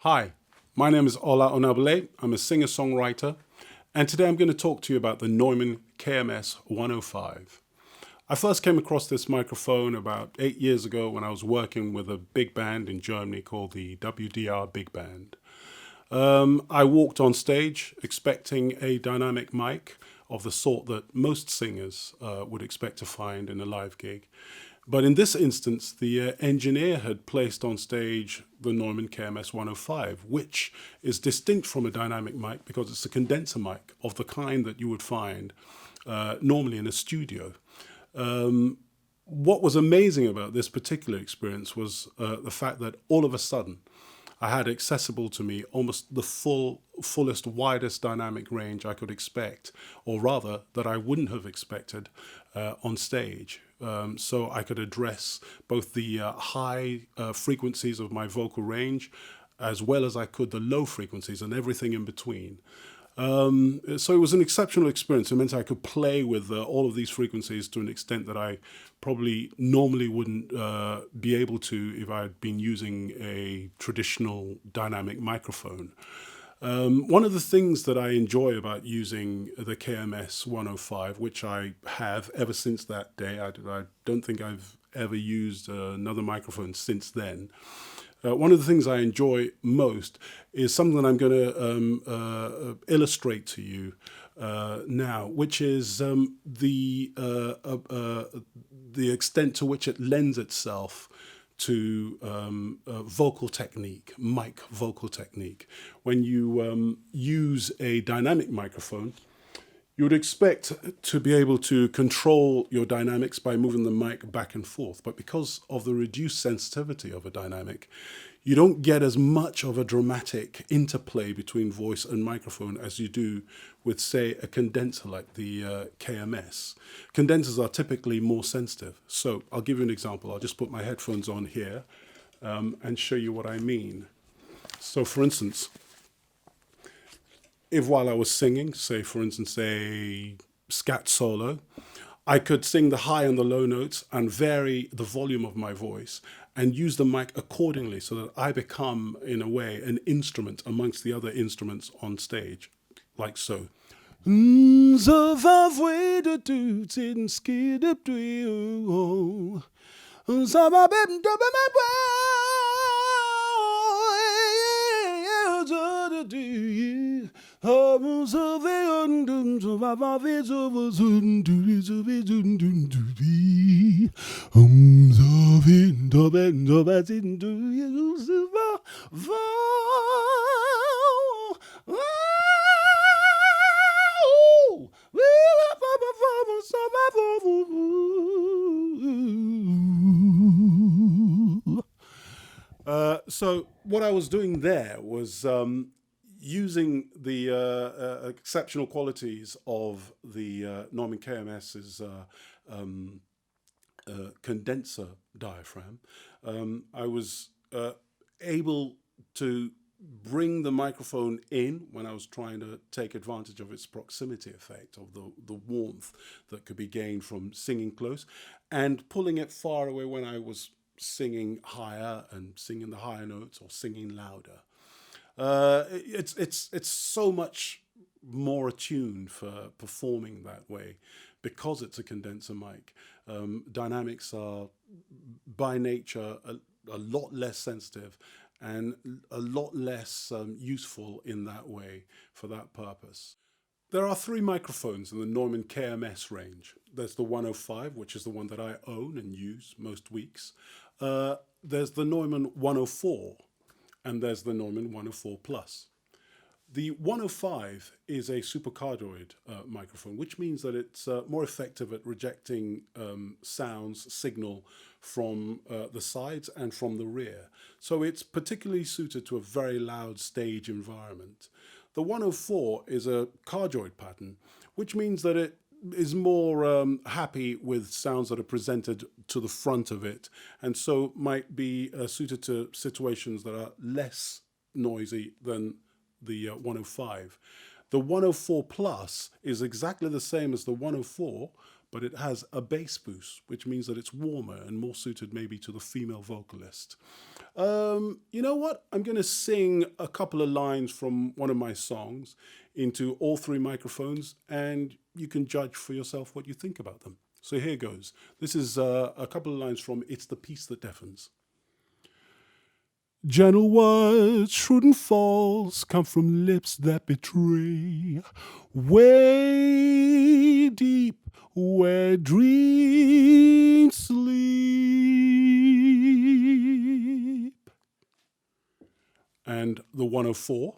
Hi, my name is Ola Onabulé. I'm a singer-songwriter, and today I'm going to talk to you about the Neumann KMS 105. I first came across this microphone about 8 years ago when I was working with a big band in Germany called the WDR Big Band. I walked on stage expecting a dynamic mic of the sort that most singers would expect to find in a live gig. But in this instance, the engineer had placed on stage the Neumann KMS 105, which is distinct from a dynamic mic because it's a condenser mic of the kind that you would find normally in a studio. What was amazing about this particular experience was the fact that all of a sudden I had accessible to me almost the fullest, widest dynamic range I could expect, or rather that I wouldn't have expected on stage. So I could address both the high frequencies of my vocal range as well as I could the low frequencies and everything in between. So it was an exceptional experience. It meant I could play with all of these frequencies to an extent that I probably normally wouldn't be able to if I had been using a traditional dynamic microphone. One of the things that I enjoy about using the KMS 105, which I have ever since that day, I don't think I've ever used another microphone since then. One of the things I enjoy most is something that I'm going to illustrate to you now, which is the extent to which it lends itself to vocal technique, mic vocal technique. When you use a dynamic microphone, you would expect to be able to control your dynamics by moving the mic back and forth. But because of the reduced sensitivity of a dynamic, you don't get as much of a dramatic interplay between voice and microphone as you do with, say, a condenser like the KMS. Condensers are typically more sensitive. So I'll give you an example. I'll just put my headphones on here and show you what I mean. So for instance, if while I was singing, say for instance a scat solo, I could sing the high and the low notes and vary the volume of my voice and use the mic accordingly so that I become, in a way, an instrument amongst the other instruments on stage, like so. So what I was doing there was using the exceptional qualities of the Neumann KMS's condenser diaphragm. I was able to bring the microphone in when I was trying to take advantage of its proximity effect, of the warmth that could be gained from singing close, and pulling it far away when I was singing higher and singing the higher notes or singing louder. It's so much more attuned for performing that way because it's a condenser mic. Dynamics are by nature a lot less sensitive and a lot less useful in that way for that purpose. There are three microphones in the Neumann KMS range. There's the 105, which is the one that I own and use most weeks. There's the Neumann 104, and there's the Neumann 104 Plus. The 105 is a supercardioid microphone, which means that it's more effective at rejecting signal from the sides and from the rear. So it's particularly suited to a very loud stage environment. The 104 is a cardioid pattern, which means that it is more happy with sounds that are presented to the front of it, and so might be suited to situations that are less noisy than the 105. The 104 Plus is exactly the same as the 104, but it has a bass boost, which means that it's warmer and more suited maybe to the female vocalist. You know what? I'm going to sing a couple of lines from one of my songs into all three microphones, and you can judge for yourself what you think about them. So here goes. This is a couple of lines from It's the Peace That Deafens. Gentle words, shrewd and false, come from lips that betray. Way deep where dreams sleep. And the 104.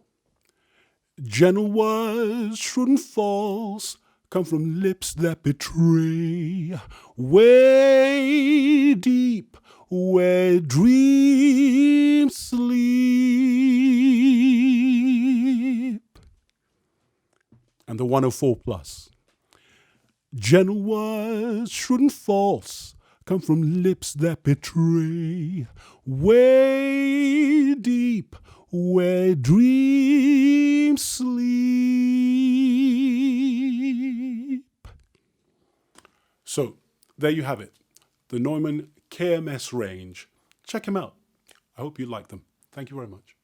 Gentle words, shrewd and false, come from lips that betray. Way deep where dreams sleep. And the 104 plus. Gentle words, shrewd and false, come from lips that betray. Way deep where dreams sleep. So, there you have it. The Neumann KMS range. Check them out. I hope you like them. Thank you very much.